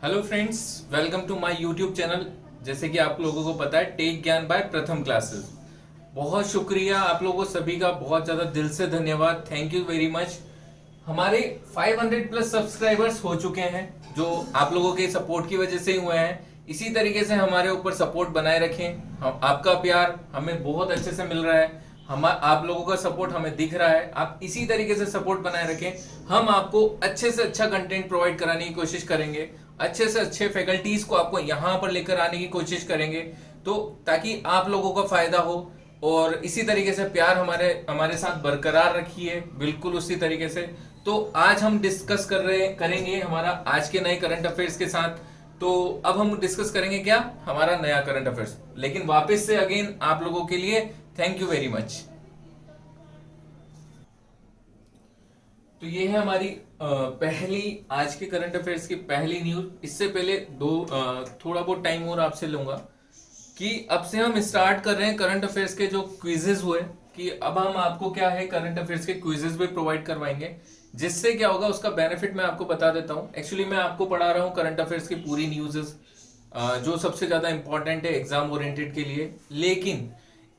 Hello friends, welcome to my YouTube channel. जैसे कि आप लोगों को पता है, टेक ज्ञान बाय प्रथम क्लासेस। बहुत शुक्रिया आप लोगों सभी का, बहुत ज़्यादा दिल से धन्यवाद। Thank you very much. हमारे 500 प्लस सब्सक्राइबर्स हो चुके हैं, जो आप लोगों के सपोर्ट की वजह से ही हुए हैं। इसी तरीके से हमारे ऊपर सपोर्ट बनाए रखें। आपका प्यार हमें बहुत अच्छे से मिल रहा है, हम आप लोगों का सपोर्ट हमें दिख रहा है। आप इसी तरीके से सपोर्ट बनाए रखें। हम आपको अच्छे से अच्छा कंटेंट प्रोवाइड कराने की कोशिश करेंगे, अच्छे से अच्छे फैकल्टीज को आपको यहाँ पर लेकर आने की कोशिश करेंगे, तो ताकि आप लोगों का फायदा हो। और इसी तरीके से प्यार हमारे हमारे साथ बरकरार रखिए, बिल्कुल उसी तरीके से। तो आज हम डिस्कस करेंगे हमारा आज के नए करंट अफेयर्स के साथ। तो अब हम डिस्कस करेंगे क्या, हमारा नया करंट अफेयर्स। लेकिन वापस से अगेन आप लोगों के लिए थैंक यू वेरी मच। तो ये है हमारी पहली आज के करंट अफेयर्स की पहली न्यूज। इससे पहले थोड़ा बहुत टाइम और आपसे लूंगा कि अब से हम स्टार्ट कर रहे हैं करंट अफेयर्स के जो क्विजेज हुए, कि अब हम आपको क्या है करंट अफेयर्स के क्विजेज भी प्रोवाइड करवाएंगे। जिससे क्या होगा उसका बेनिफिट मैं आपको बता देता हूँ। एक्चुअली मैं आपको पढ़ा रहा हूँ करंट अफेयर्स की पूरी न्यूज़ेस, जो सबसे ज्यादा इंपॉर्टेंट है एग्जाम ओरिएंटेड के लिए। लेकिन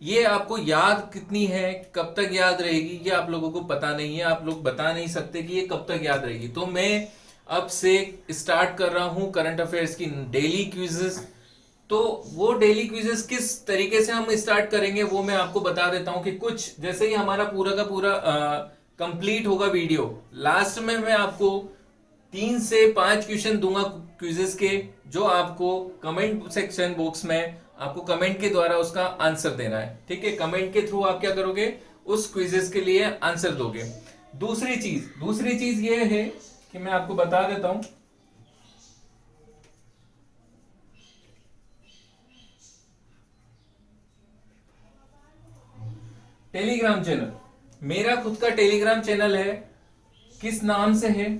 ये आपको याद कितनी है, कब तक याद रहेगी, ये आप लोगों को पता नहीं है। आप लोग बता नहीं सकते कि ये कब तक याद रहेगी। तो मैं अब से स्टार्ट कर रहा हूं करंट अफेयर्स की डेली क्विजेस। तो वो डेली क्विजेस किस तरीके से हम स्टार्ट करेंगे वो मैं आपको बता देता हूं। कि कुछ जैसे ही हमारा पूरा का पूरा कंप्लीट होगा वीडियो, लास्ट में मैं आपको 3 से 5 क्वेश्चन दूंगा क्विजेस के, जो आपको कमेंट सेक्शन बॉक्स में आपको कमेंट के द्वारा उसका आंसर देना है। ठीक है, कमेंट के थ्रू आप क्या करोगे, उस क्विजेस के लिए आंसर दोगे। दूसरी चीज ये है कि मैं आपको बता देता हूं। टेलीग्राम चैनल, मेरा खुद का टेलीग्राम चैनल है। किस नाम से है,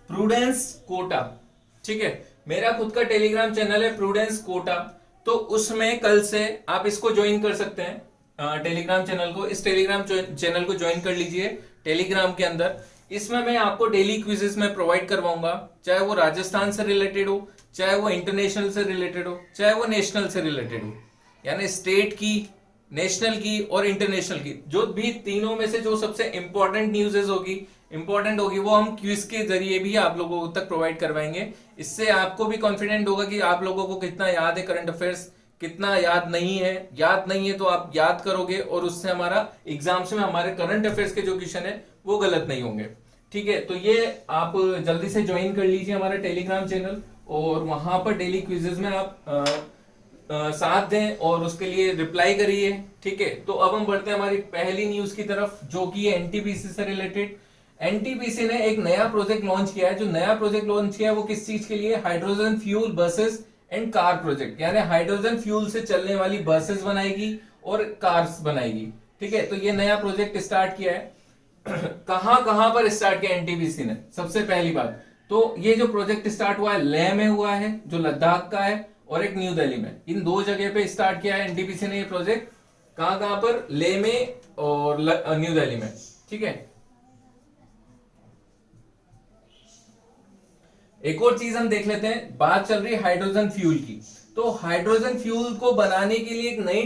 प्रूडेंस कोटा। ठीक है, मेरा खुद का टेलीग्राम चैनल है प्रूडेंस कोटा। तो उसमें कल से आप इसको ज्वाइन कर सकते हैं, टेलीग्राम चैनल को। इस टेलीग्राम चैनल को ज्वाइन कर लीजिए टेलीग्राम के अंदर। इसमें मैं आपको डेली क्विजेस में प्रोवाइड करवाऊंगा, चाहे वो राजस्थान से रिलेटेड हो, चाहे वो इंटरनेशनल से रिलेटेड हो, चाहे वो नेशनल से रिलेटेड हो। यानी स्टेट की, नेशनल की और इंटरनेशनल की, जो भी तीनों में से जो सबसे इंपॉर्टेंट न्यूज़ होगी वो हम क्विज के जरिए भी आप लोगों तक प्रोवाइड करवाएंगे। इससे आपको भी कॉन्फिडेंट होगा कि आप लोगों को कितना याद है करंट अफेयर्स, कितना याद नहीं है। याद नहीं है तो आप याद करोगे, और उससे हमारा एग्जाम्स में हमारे करंट अफेयर्स के जो क्वेश्चन है वो गलत नहीं होंगे। ठीक है, तो ये आप जल्दी से ज्वाइन कर लीजिए हमारा टेलीग्राम चैनल, और वहां पर डेली क्विजेज में आप साथ दें और उसके लिए रिप्लाई करिए। ठीक है, तो अब हम बढ़ते हैं हमारी पहली न्यूज की तरफ, जो कि है एनटीपीसी से रिलेटेड। एनटीपीसी ने एक नया प्रोजेक्ट लॉन्च किया है। जो नया प्रोजेक्ट लॉन्च किया है वो किस चीज के लिए, hydrogen fuel buses and car project. यानी हाइड्रोजन फ्यूल से चलने वाली बसेस बनाएगी और कार्स बनाएगी। ठीक है, तो ये नया प्रोजेक्ट स्टार्ट किया है। कहां कहां पर स्टार्ट किया एनटीपीसी ने, सबसे पहली बात तो ये जो प्रोजेक्ट स्टार्ट हुआ है लेह में हुआ है, जो लद्दाख का है, और एक न्यू दिल्ली में। इन 2 जगह पे स्टार्ट किया है एनटीपीसी ने ये प्रोजेक्ट। कहां कहां पर, लेह में और न्यू दिल्ली में। ठीक है, एक और चीज हम देख लेते हैं। बात चल रही है हाइड्रोजन फ्यूल की। तो हाइड्रोजन फ्यूल को बनाने के लिए एक नई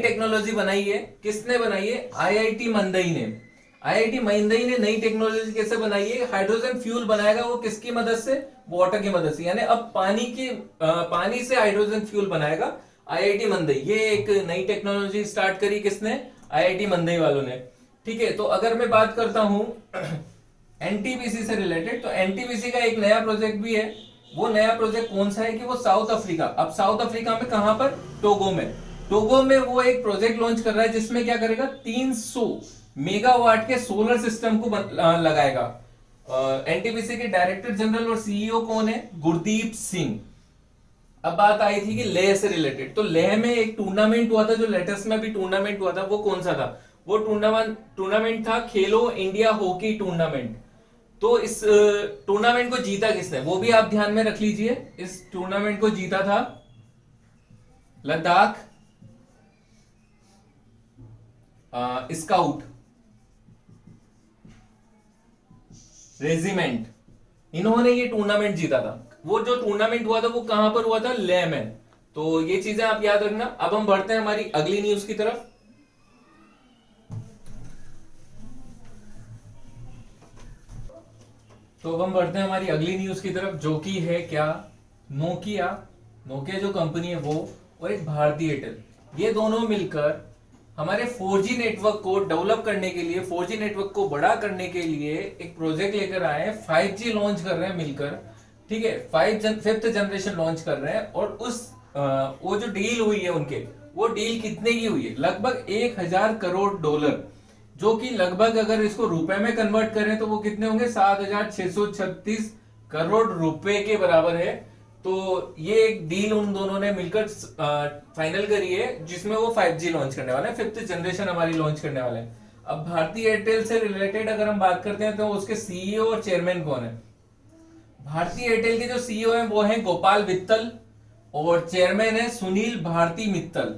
टेक्नोलॉजी बनाई है। किसने बनाई है, आईआईटी मंदई ने। आईआईटी मंदई ने नई टेक्नोलॉजी कैसे बनाई है, हाइड्रोजन फ्यूल बनाएगा वो किसकी मदद से, वाटर की मदद से। यानी अब पानी से हाइड्रोजन फ्यूल बनाएगा आईआईटी मंदई। ये एक नई टेक्नोलॉजी स्टार्ट करी किसने, आईआईटी मंदई वालों ने। ठीक है, तो अगर मैं बात करता हूं एनटीपीसी से रिलेटेड, तो एनटीपीसी का एक नया प्रोजेक्ट भी है। वो नया प्रोजेक्ट कौन सा है कि वो साउथ अफ्रीका, अब साउथ अफ्रीका में कहां पर, टोगो में वो एक प्रोजेक्ट लॉन्च कर रहा है, जिसमें क्या करेगा, 300 मेगावाट के सोलर सिस्टम को लगाएगा। एनटीपीसी के डायरेक्टर जनरल और सीईओ कौन है, गुरदीप सिंह। अब बात आई थी कि लेह से रिलेटेड। तो लेह में एक टूर्नामेंट हुआ था, जो लेटेस्ट में भी टूर्नामेंट हुआ था, वो कौन सा था, वो टूर्नामेंट था खेलो इंडिया हॉकी टूर्नामेंट। तो इस टूर्नामेंट को जीता किसने, वो भी आप ध्यान में रख लीजिए। इस टूर्नामेंट को जीता था लद्दाख स्काउट, रेजिमेंट, इन्होंने ये टूर्नामेंट जीता था। वो जो टूर्नामेंट हुआ था वो कहां पर हुआ था? ले में। तो ये चीजें आप याद रखना। अब हम बढ़ते हैं हमारी अगली न्यूज की तरफ। तो अब हम बढ़ते हैं हमारी अगली न्यूज की तरफ, जो कि है क्या? नोकिया, नोकिया जो कंपनी है वो, और एक भारतीय एयरटेल, ये दोनों मिलकर हमारे 4G नेटवर्क को डेवलप करने के लिए, 4G नेटवर्क को बड़ा करने के लिए एक प्रोजेक्ट लेकर आए हैं। 5G लॉन्च कर रहे हैं मिलकर, ठीक है, 5th जनरेशन लॉन्च कर रहे हैं। और उस वो जो डील हुई है उनके, वो डील कितने की हुई है? लगभग $1,000 करोड़, जो कि लगभग अगर इसको रुपए में कन्वर्ट करें तो वो कितने होंगे? 7,636 करोड़ रुपए के बराबर है। तो ये एक डील उन दोनों ने मिलकर फाइनल करी है, जिसमें वो 5G लॉन्च करने वाले हैं, 5th जनरेशन हमारी लॉन्च करने वाले हैं। अब भारतीय एयरटेल से रिलेटेड अगर हम बात करते हैं तो उसके सीईओ और चेयरमैन कौन है? भारतीय एयरटेल के जो सीईओ हैं वो हैं गोपाल वित्तल, और चेयरमैन है सुनील भारती मित्तल।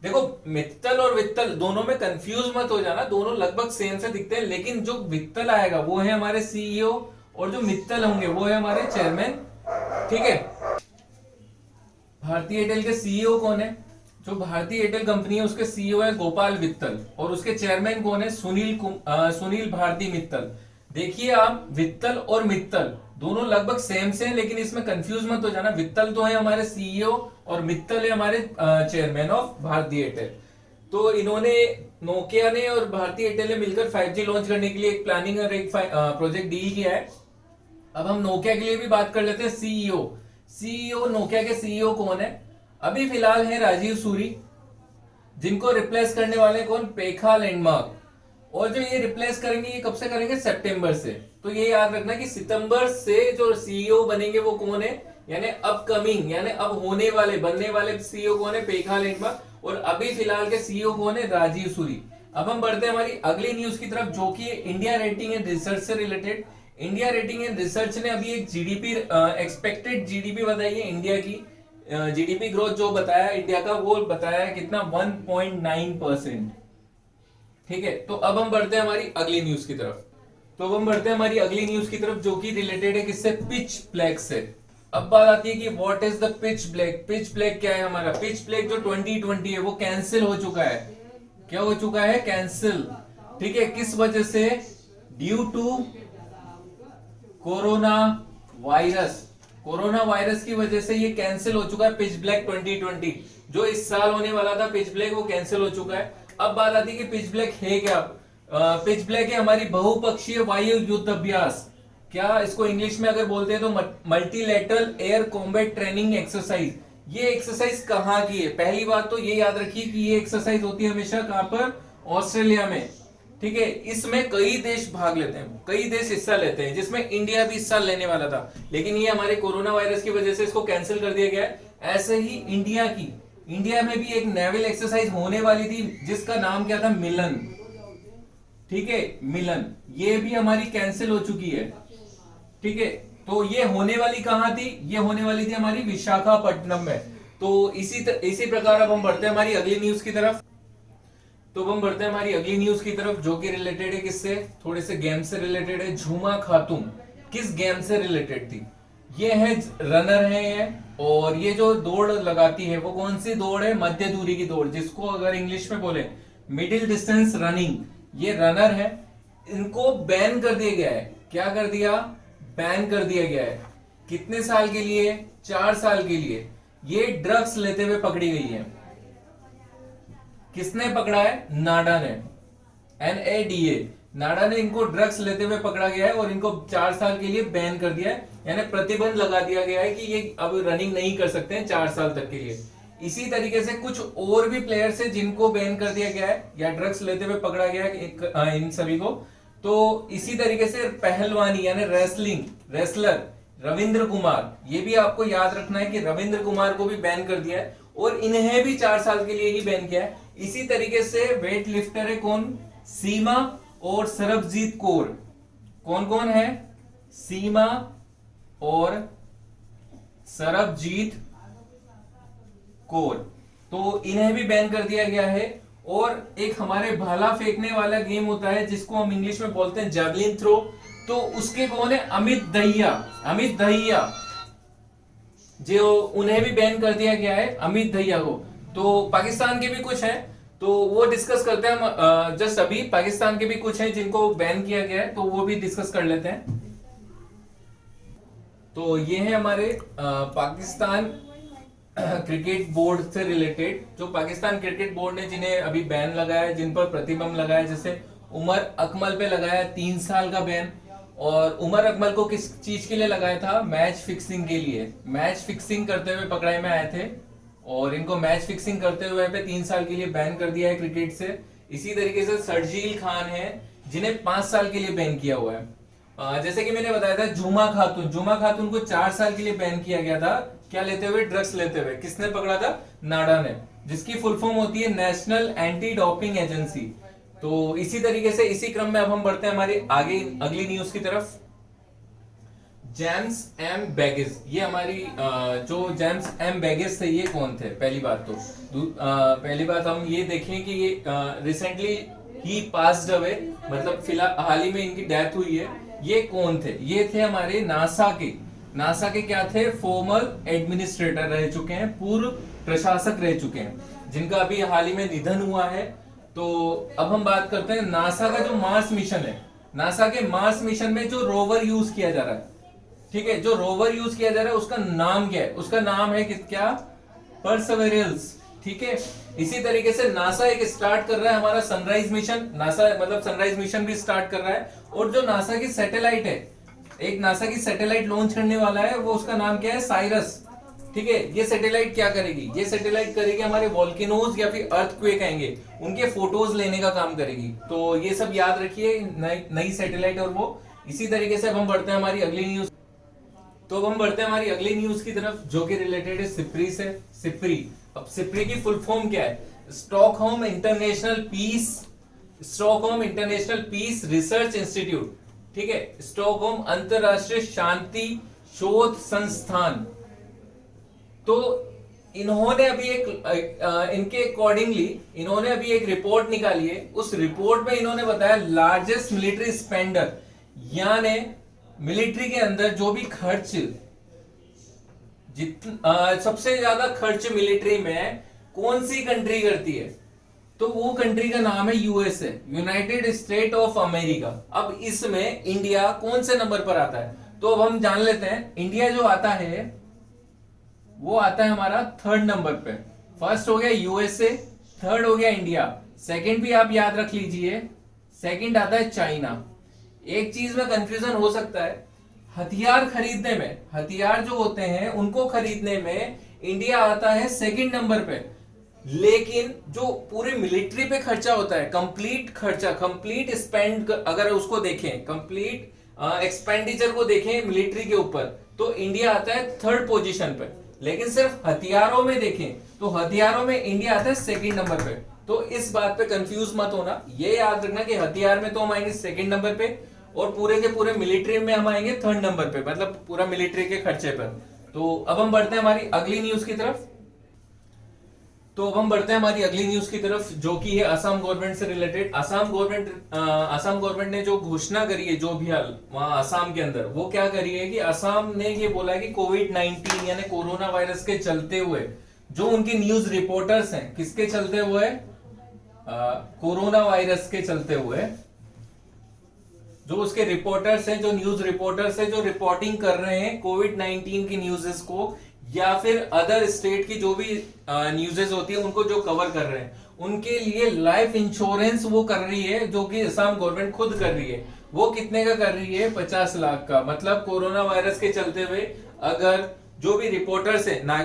देखो, मित्तल और वित्तल दोनों में कंफ्यूज मत हो जाना, दोनों लगभग सेम से दिखते हैं, लेकिन जो वित्तल आएगा वो है हमारे सीईओ, और जो मित्तल होंगे वो है हमारे चेयरमैन, ठीक है। भारतीय एयरटेल के सीईओ कौन है? जो भारतीय एयरटेल कंपनी है उसके सीईओ है गोपाल वित्तल, और उसके चेयरमैन कौन है? सुनील भारती मित्तल। देखिए आप, वित्तल और मित्तल दोनों लगभग सेम से हैं, लेकिन इसमें कंफ्यूज मत हो जाना। वित्तल तो है हमारे सीईओ और मित्तल है हमारे चेयरमैन ऑफ भारतीय एयरटेल। तो इन्होंने, नोकिया ने और भारतीय एयरटेल ने मिलकर 5G लॉन्च करने के लिए एक प्लानिंग और एक प्रोजेक्ट डील किया है। अब हम नोकिया के लिए भी बात कर लेते हैं। सीईओ नोकिया के सीईओ कौन है? अभी फिलहाल है राजीव सूरी, जिनको रिप्लेस करने वाले कौन? पेखा लैंडमार्क। और जो ये रिप्लेस करेंगे, ये कब से करेंगे? सितंबर से। तो ये याद रखना कि सितंबर से जो सीईओ बनेंगे वो कौन है, यानी अपकमिंग, यानी अब होने वाले, बनने वाले सीईओ कौन है? पेखा लैंडमार्क। और अभी फिलहाल के सीईओ कौन है? राजीव सूरी। अब हम बढ़ते हैं हमारी अगली न्यूज की तरफ, जो कि इंडिया रेटिंग एंड रिसर्च से related. India rating and research ने अभी एक जीडीपी, एक्सपेक्टेड जीडीपी बताई है इंडिया की। जीडीपी ग्रोथ जो बताया इंडिया का, वो बताया है कितना? 1.9%, ठीक है। तो अब हम बढ़ते हैं हमारी अगली न्यूज की तरफ। जो कि रिलेटेड है किससे? पिच ब्लैक से। अब बात आती है कि what is the pitch black. Pitch black क्या है हमारा? पिच ब्लैक जो 2020 है वो कैंसिल हो चुका है। क्या हो चुका है? कैंसिल, ठीक है। किस वजह से? ड्यू टू कोरोना वायरस की वजह से ये कैंसिल हो चुका है। पिच ब्लैक 2020 जो इस साल होने वाला था पिच ब्लैक, वो कैंसिल हो चुका है। अब बात आती है कि पिच ब्लैक है क्या? पिच ब्लैक है हमारी बहुपक्षीय वायु युद्ध अभ्यास। क्या इसको इंग्लिश में अगर बोलते हैं तो multilateral air combat training exercise. ये एक्सरसाइज कहाँ की है? पहली बात तो ये याद रखिए कि ये एक्सरसाइज होती है हमेशा कहां पर? ऑस्ट्रेलिया में, ठीक है। इसमें कई देश भाग लेते हैं, कई देश हिस्सा लेते हैं, जिसमें इंडिया भी हिस्सा लेने वाला था, लेकिन ये हमारे कोरोना वायरस की वजह से इसको कैंसिल कर दिया गया है। ऐसे ही इंडिया में भी एक नेवल एक्सरसाइज होने वाली थी, जिसका नाम क्या था? मिलन, ठीक है, मिलन। ये भी हमारी कैंसिल हो चुकी है, ठीक है। तो ये होने वाली कहां थी? ये होने वाली थी हमारी विशाखापट्टनम में। तो इसी प्रकार अब हम बढ़ते हैं हमारी अगली न्यूज की तरफ। जो कि रिलेटेड है किससे? थोड़े से गेम से रिलेटेड है। झूमा खातून किस गेम से रिलेटेड थी? ये है रनर है ये, और ये जो दौड़ लगाती है वो कौन सी दौड़ है? मध्य दूरी की दौड़, जिसको अगर इंग्लिश में बोले मिडिल डिस्टेंस रनिंग। ये रनर है, इनको बैन कर दिया गया है। क्या कर दिया? बैन कर दिया गया है। कितने साल के लिए? 4 साल के लिए। ये ड्रग्स लेते हुए पकड़ी गई है। किसने पकड़ा है? नाडा ने, NADA, नाडा ने इनको ड्रग्स लेते हुए पकड़ा गया है, और इनको 4 साल के लिए बैन कर दिया है, यानी प्रतिबंध लगा दिया गया है कि ये अब रनिंग नहीं कर सकते हैं 4 साल तक के लिए। इसी तरीके से कुछ और भी प्लेयर्स है जिनको बैन कर दिया गया है या ड्रग्स लेते हुए पकड़ा गया है, इन सभी को। तो इसी तरीके से पहलवानी यानी रेसलर रविंद्र कुमार, ये भी आपको याद रखना है कि रविंद्र कुमार को भी बैन कर दिया है, और इन्हें भी 4 साल के लिए ही बैन किया है। इसी तरीके से वेट लिफ्टर है कौन? सीमा और सरबजीत कौर। कौन कौन है? सीमा और सरबजीत कौर। तो इन्हें भी बैन कर दिया गया है। और एक हमारे भाला फेंकने वाला गेम होता है जिसको हम इंग्लिश में बोलते हैं जैवलिन थ्रो, तो उसके कौन है? अमित दहिया। अमित दहिया जो उन्हें भी बैन कर दिया गया है, अमित दहिया को। तो पाकिस्तान के भी कुछ हैं, तो वो डिस्कस करते हैं हम। जस्ट अभी पाकिस्तान के भी कुछ हैं जिनको बैन किया गया है, तो वो भी डिस्कस कर लेते हैं। तो ये है हमारे पाकिस्तान क्रिकेट बोर्ड से रिलेटेड, जो पाकिस्तान क्रिकेट बोर्ड ने जिन्हें अभी बैन लगाया, जिन पर प्रतिबंध लगाया, जैसे उमर अकमल पे लगाया 3 साल का बैन। और उमर अकमल को किस चीज के लिए लगाया था? मैच फिक्सिंग के लिए। मैच फिक्सिंग करते हुए पकड़ाई में आए थे और इनको मैच फिक्सिंग करते हुए पे 3 साल के लिए बैन कर दिया है क्रिकेट से। इसी तरीके से शर्जील खान है जिन्हें 5 साल के लिए बैन किया हुआ है। जैसे कि मैंने बताया था जुमा खातून को 4 साल के लिए बैन किया गया था। क्या लेते हुए? ड्रग्स लेते हुए। किसने पकड़ा था? नाडा ने, जिसकी फुल फॉर्म होती है नेशनल एंटी डोपिंग एजेंसी। तो इसी तरीके से इसी क्रम में अब हम बढ़ते हैं हमारी आगे अगली न्यूज की तरफ। जेम्स एम बैगेज, ये हमारी जो जेम्स एम बैगेज थे ये कौन थे? पहली बात पहली बात हम ये देखें कि ये रिसेंटली ही पास्ड अवे, मतलब फिलहाल हाल ही में इनकी डेथ हुई है। ये कौन थे? ये थे हमारे नासा के क्या थे? फॉर्मर एडमिनिस्ट्रेटर रह चुके हैं, पूर्व प्रशासक रह चुके हैं, जिनका अभी हाल ही में निधन हुआ है। तो अब हम बात करते हैं नासा का जो मार्स मिशन है। नासा के मार्स मिशन में जो रोवर यूज किया जा रहा है, ठीक है, जो रोवर यूज किया जा रहा है उसका नाम क्या है? उसका नाम है क्या? परसेवरेंस। ठीक है, इसी तरीके से नासा एक स्टार्ट कर रहा है हमारा सनराइज मिशन। नासा मतलब सनराइज मिशन भी स्टार्ट कर रहा है। और जो नासा की सैटेलाइट है, एक नासा की सैटेलाइट लॉन्च करने वाला है, वो उसका नाम क्या है? साइरस। ठीक है, ये सैटेलाइट क्या करेगी? ये सैटेलाइट करेगी हमारे वोल्केनोज या फिर अर्थक्वेक आएंगे उनके फोटोज लेने का काम करेगी। तो ये सब याद रखिए, नई सैटेलाइट और वो। इसी तरीके से अब हम बढ़ते हैं हमारी अगली न्यूज। तो अब हम बढ़ते हैं हमारी अगली न्यूज की तरफ, जो कि रिलेटेड है सिप्री से। सिप्री, अब सिप्री की फुल फॉर्म क्या है? Stockholm International Peace Research Institute. ठीक है, स्टॉकहोम अंतरराष्ट्रीय शांति शोध संस्थान। तो इन्होंने अभी इनके अकॉर्डिंगली इन्होंने अभी एक रिपोर्ट निकाली है। उस रिपोर्ट में इन्होंने बताया लार्जेस्ट मिलिट्री स्पेंडर, यानी मिलिट्री के अंदर जो भी खर्च सबसे ज्यादा खर्च मिलिट्री में कौन सी कंट्री करती है? तो वो कंट्री का नाम है USA, United state of America. अब इसमें इंडिया कौन से नंबर पर आता है? तो अब हम जान लेते हैं। इंडिया जो आता है वो आता है हमारा 3rd नंबर पे। फर्स्ट हो गया यूएसए, 3rd हो गया इंडिया, 2nd भी आप याद रख लीजिए, 2nd आता है चाइना। एक चीज में कंफ्यूजन हो सकता है, हथियार खरीदने में, हथियार जो होते हैं उनको खरीदने में इंडिया आता है 2nd नंबर पे, लेकिन जो पूरे मिलिट्री पे खर्चा होता है, कंप्लीट स्पेंड, अगर उसको देखें, कंप्लीट एक्सपेंडिचर को देखें मिलिट्री के ऊपर, तो इंडिया आता है 3rd पोजीशन पे। लेकिन सिर्फ हथियारों में देखें तो हथियारों में इंडिया आता है 2nd नंबर पे। तो इस बात पे कंफ्यूज मत होना, ये याद रखना कि हथियार में तो हम आएंगे 2nd नंबर पे और पूरे के पूरे मिलिट्री में हम आएंगे 3rd नंबर पे, मतलब पूरा मिलिट्री के खर्चे पर। तो अब हम बढ़ते हैं हमारी अगली न्यूज की तरफ। जो कि है असम गवर्नमेंट से रिलेटेड। असम गवर्नमेंट ने जो घोषणा करी है, जो भी हाल वहां असम के अंदर, वो क्या करी है कि असम ने ये बोला है कि कोविड-19 यानी कोरोना वायरस के चलते हुए जो उनके न्यूज रिपोर्टर्स हैं, किसके चलते हुए? कोरोना वायरस के चलते हुए जो उसके रिपोर्टर्स हैं, जो न्यूज रिपोर्टर्स हैं, जो रिपोर्टिंग कर रहे हैं कोविड-19 की न्यूज़ेस को, या फिर अदर स्टेट की जो भी न्यूज़ेस होती है उनको जो कवर कर रहे हैं, उनके लिए लाइफ इंश्योरेंस वो कर रही है, जो कि असम गवर्नमेंट खुद कर रही है। वो कितने का कर रही है? 50 लाख का। मतलब कोरोना वायरस के चलते हुए अगर जो भी रिपोर्टर्स है ना,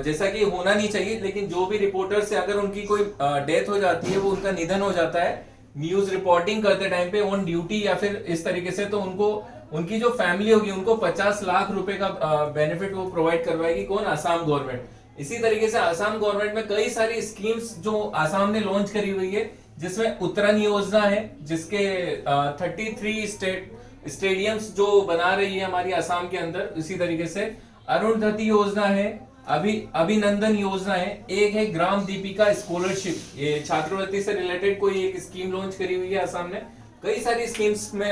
जैसा कि होना नहीं चाहिए, लेकिन जो भी रिपोर्टर्स है अगर उनकी कोई डेथ हो जाती है, वो उनका निधन हो जाता है न्यूज रिपोर्टिंग करते टाइम पे ऑन ड्यूटी या फिर इस तरीके से, तो उनको, उनकी जो फैमिली होगी उनको 50 लाख रुपए का बेनिफिट वो प्रोवाइड करवाएगी। कौन? असम गवर्नमेंट। इसी तरीके से असम गवर्नमेंट में कई सारी स्कीम्स जो असम ने लॉन्च करी हुई है, जिसमें उत्तरायण योजना है, जिसके 33 स्टेडियम्स जो बना रही है हमारी असम के अंदर। इसी तरीके से अरुणधति योजना है, अभिनंदन योजना है, एक है ग्राम दीपिका स्कॉलरशिप, ये छात्रवृत्ति से रिलेटेड कोई एक स्कीम लॉन्च करी हुई है असम ने, कई सारी स्कीम्स में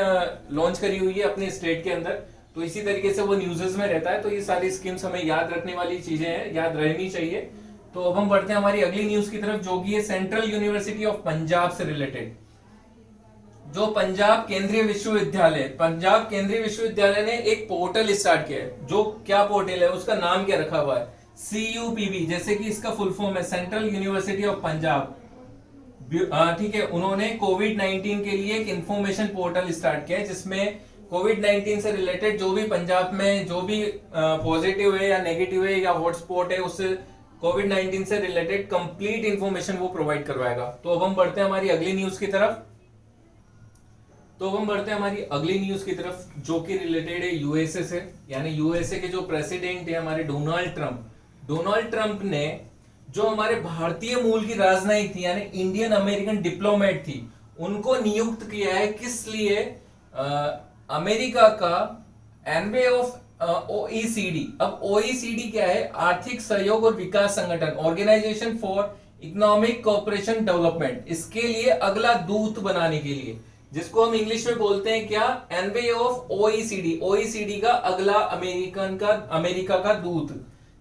लॉन्च करी हुई है अपने स्टेट के अंदर, तो इसी तरीके से वो न्यूज़ेस में रहता है, तो ये सारी स्कीम्स हमें याद रखने वाली चीजें हैं, याद रहनी चाहिए। तो अब हम बढ़ते हैं हमारी अगली न्यूज की तरफ, जो कि है सेंट्रल यूनिवर्सिटी ऑफ पंजाब से रिलेटेड। जो पंजाब केंद्रीय विश्वविद्यालय ने एक पोर्टल स्टार्ट किया है, जो क्या पोर्टल है, उसका नाम क्या रखा हुआ है, CUPB, जैसे कि इसका फुल फॉर्म है सेंट्रल यूनिवर्सिटी ऑफ पंजाब। ठीक है, उन्होंने कोविड-19 के लिए एक इंफॉर्मेशन पोर्टल स्टार्ट किया है, जिसमें कोविड-19 से रिलेटेड जो भी पंजाब में जो भी पॉजिटिव है या नेगेटिव है या हॉटस्पॉट है, उससे कोविड-19 से रिलेटेड कंप्लीट इंफॉर्मेशन वो प्रोवाइड करवाएगा। तो अब हम बढ़ते हैं हमारी अगली न्यूज की तरफ। जो कि रिलेटेड है यूएसए से, यानी यूएसए के जो प्रेसिडेंट है हमारे डोनाल्ड ट्रंप ने जो हमारे भारतीय मूल की राजनयिक थी, यानी इंडियन अमेरिकन डिप्लोमेट थी, उनको नियुक्त किया है किस लिए, अमेरिका का एनवे ऑफ OECD। अब OECD क्या है, आर्थिक सहयोग और विकास संगठन, Organisation for Economic Cooperation Development, इसके लिए अगला दूत बनाने के लिए, जिसको हम इंग्लिश में बोलते हैं क्या, एनवे ऑफ OECD का अगला अमेरिका का दूत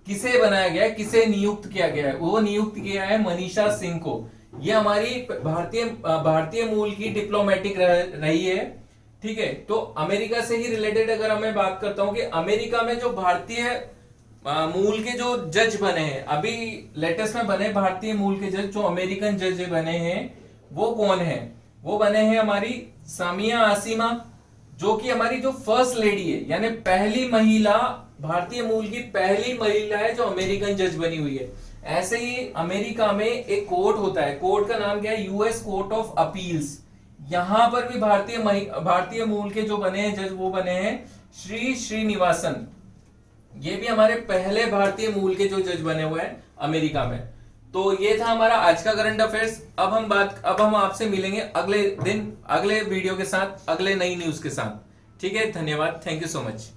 किसे बनाया गया है, किसे नियुक्त किया गया है, वो नियुक्त किया है मनीषा सिंह को। ये हमारी भारतीय मूल की डिप्लोमेटिक रही है। ठीक है, तो अमेरिका से ही रिलेटेड अगर मैं बात करता हूं कि अमेरिका में जो भारतीय मूल के जो जज बने हैं, अभी लेटेस्ट में बने भारतीय मूल के जज, जो अमेरिकन जज बने हैं, वो कौन है, वो बने हैं हमारी सामिया आसिमा, जो कि हमारी जो फर्स्ट लेडी है, यानी पहली महिला, भारतीय मूल की पहली महिला है जो अमेरिकन जज बनी हुई है। ऐसे ही अमेरिका में एक कोर्ट होता है, कोर्ट का नाम क्या है, यूएस कोर्ट ऑफ अपील्स। यहां पर भी भारतीय मूल के जो बने हैं जज, वो बने हैं श्रीनिवासन। ये भी हमारे पहले भारतीय मूल के जो जज बने हुए हैं अमेरिका में। तो ये था हमारा आज का करंट अफेयर्स। अब हम आपसे मिलेंगे अगले दिन अगले वीडियो के साथ, अगले नई न्यूज के साथ। ठीक है, धन्यवाद, थैंक यू सो मच।